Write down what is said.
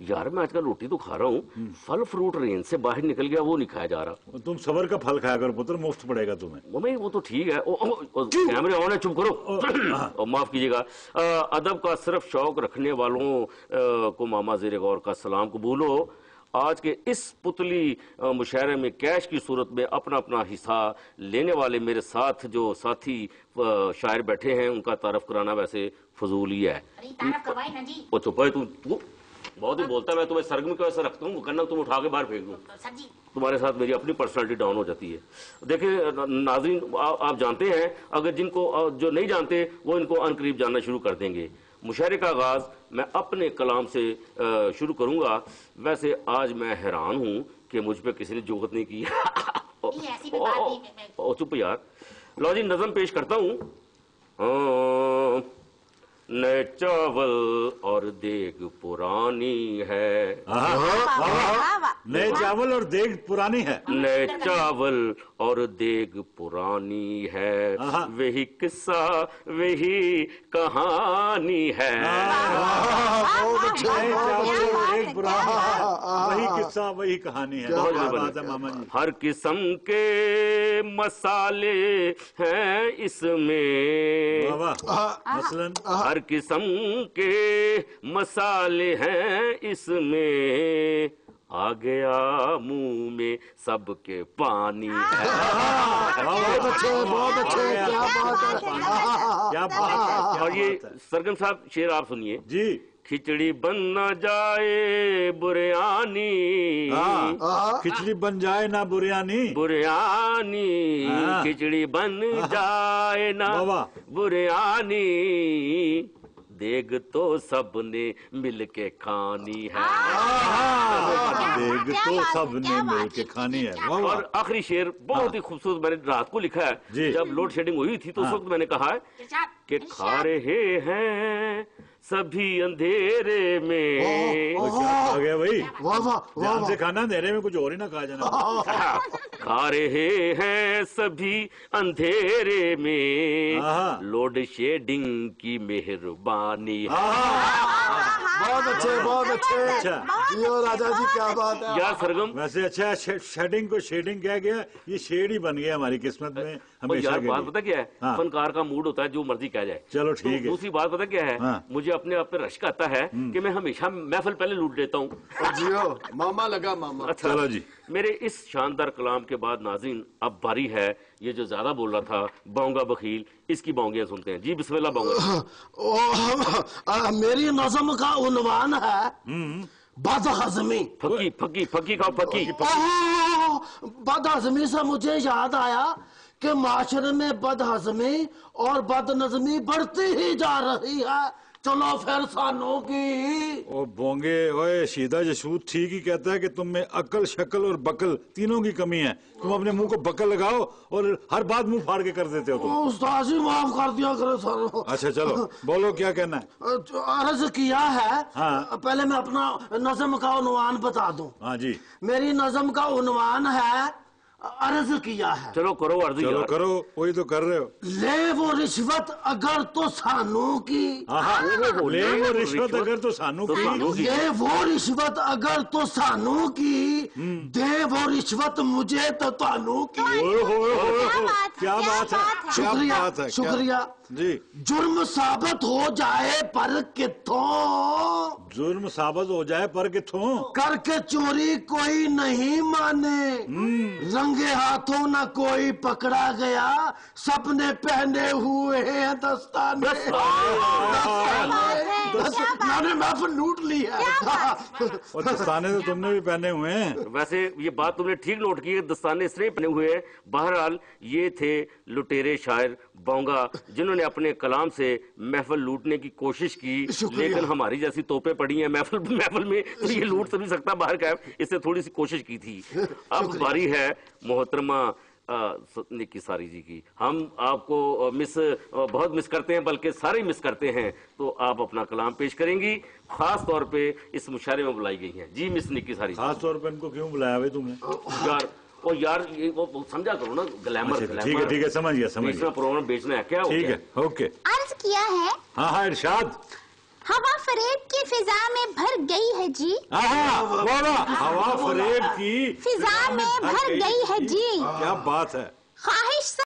यार मैं आजकल रोटी तो खा रहा हूँ, फल फ्रूट रेंज से बाहर निकल गया, वो नहीं खाया जा रहा। तुम सबर का फल खाया करो पुत्र, मुफ्त पड़ेगा तुम्हें। मम्मी वो तो ठीक है। कैमरे ऑन है, चुप करो। माफ कीजिएगा। अदब का सिर्फ शौक रखने वालों को मामा ज़ेरे गौर का सलाम कबूल हो। आज के इस पुतली मुशायरे में कैश की सूरत में अपना अपना हिस्सा लेने वाले मेरे साथ जो साथी शायर बैठे हैं, उनका तारफ कराना वैसे फजूल ही है। वो चुप है, तू बहुत ही बोलता है। मैं तुम्हें सरगम की वजह से रखता हूँ, वरना तुम उठा के बाहर फेंक दूँ। तुम्हारे साथ मेरी अपनी पर्सनालिटी डाउन हो जाती है। देखिए नाज़रीन, आप जानते हैं, अगर जिनको जो नहीं जानते वो इनको अनकरीब जानना शुरू कर देंगे। मुशायरे का आगाज मैं अपने कलाम से शुरू करूंगा। वैसे आज मैं हैरान हूं कि मुझ पे किसी ने जुगत नहीं की। चुप यार। लो जी, नज़म पेश करता हूं। नए चावल और देग पुरानी है। नए चावल और देग पुरानी है। नए चावल और देग पुरानी है, वही किस्सा वही कहानी है। नए चावल और देग पुरानी है, वही किस्सा वही कहानी है। बहुत है मामा जी। हर किस्म के मसाले हैं इसमें, मसलन हर किस्म के मसाले हैं इसमें, आ गया मुंह में सबके पानी है। बहुत अच्छे, क्या बात है, क्या बात है। और ये सरगम साहब शेर आप सुनिए जी। खिचड़ी बन न जाए बुरियानी, खिचड़ी बन जाए ना बुरियानी, बुरियानी खिचड़ी बन जाए ना बुरियानी, देग तो सबने मिलके खानी है। देग तो सबने मिलके खानी है। और आखिरी शेर बहुत ही खूबसूरत मैंने रात को लिखा है, जब लोड शेडिंग हुई थी तो उस वक्त मैंने कहा है कि खा रहे हैं सभी अंधेरे में। आ गया भाई, ध्यान से खाना, अंधेरे में कुछ और ही ना खा जाना। खा रहे हैं सभी अंधेरे में, लोड शेडिंग की मेहरबानी है। बहुत अच्छे, बहुत अच्छे। जियो राजा जी, क्या बात है यार सरगम। वैसे अच्छा, शेडिंग को शेडिंग कह गया, ये शेड ही बन गया हमारी किस्मत में हमेशा। यार बात पता क्या है, फनकार का मूड होता है जो मर्जी कह जाए। चलो ठीक है। दूसरी बात पता क्या है, मुझे अपने आप पे रश्क आता है कि मैं हमेशा महफिल पहले लूट लेता हूँ। जियो मामा लगा मामा। अच्छा चलो जी। मेरे इस शानदार कलाम के बाद नाज़रीन अब बारी है, ये जो ज्यादा बोल रहा था बांगा बखील, इसकी बांगियां सुनते हैं। जी बिस्मिल्लाह। बांगा मेरी नज़म का उन्वान है बदहज़मी। फकी फकी फकी का फकी। बदहज़मी से मुझे याद आया कि माशरे में बदहज़मी और बदनज़मी बढ़ती ही जा रही है। चलो फिर सानों की। ओ बोंगे, ओए सीधा जसूद ठीक ही कहता है कि तुम में अकल, शक्ल और बकल तीनों की कमी है। तुम अपने मुंह को बकल लगाओ और हर बात मुंह फाड़ के कर देते हो तुम। उस्ताद जी माफ कर दिया करो सानों। अच्छा चलो बोलो, क्या कहना है। अर्ज किया है। हाँ। पहले मैं अपना नज़म का उन्वान बता दूं। हाँ जी। मेरी नज़म का उन्वान है, अर्ज किया है। चलो करो अर्ज। चलो करो, वही तो कर रहे हो। ले वो रिश्वत अगर तो सानू की। ले वो रिश्वत अगर तो सानू की। ले वो रिश्वत अगर तो सानू की, दे वो रिश्वत मुझे तो तानू की। क्या बात है, शुक्रिया शुक्रिया जी। जुर्म साबित हो जाए पर किथों, जुर्म साबित हो जाए पर किथों, करके चोरी कोई नहीं माने, रंगे हाथों न कोई पकड़ा गया, सबने पहने हुए हैं दस्ताने। मैंने महफिल लूट ली है। और दस्ताने तो तुमने भी पहने हुए हैं। वैसे ये बात तुमने ठीक नोट की है, दस्ताने इसलिए पहने हुए हैं। बहरहाल ये थे लुटेरे शायर बांगा, जिन्होंने अपने कलाम से महफिल लूटने की कोशिश की, लेकिन हमारी जैसी तोपे पड़ी हैं महफिल में, तो ये लूट तो नहीं सकता बाहर का, इससे थोड़ी सी कोशिश की थी। अब बारी है मोहतरमा निक्की सारी जी की। हम आपको बहुत मिस करते हैं, बल्कि सारे मिस करते हैं। तो आप अपना कलाम पेश करेंगी, खास तौर पे इस मुशायरे में बुलाई गई हैं। जी मिस निक्की सारी। खास तौर पे इनको क्यों बुलाया भाई तुमने? यार और यार ये वो समझा करो ना, ग्लैमर। ठीक है समझ गया। प्रोग्राम बेचना है क्या? ठीक है, ओके। अर्ज किया है। हाँ इरशाद। हवा फरेब की फिजा में भर गई है जी, हवा फरेब की फिजा में भर गई है जी। क्या बात है। ख्वाहिश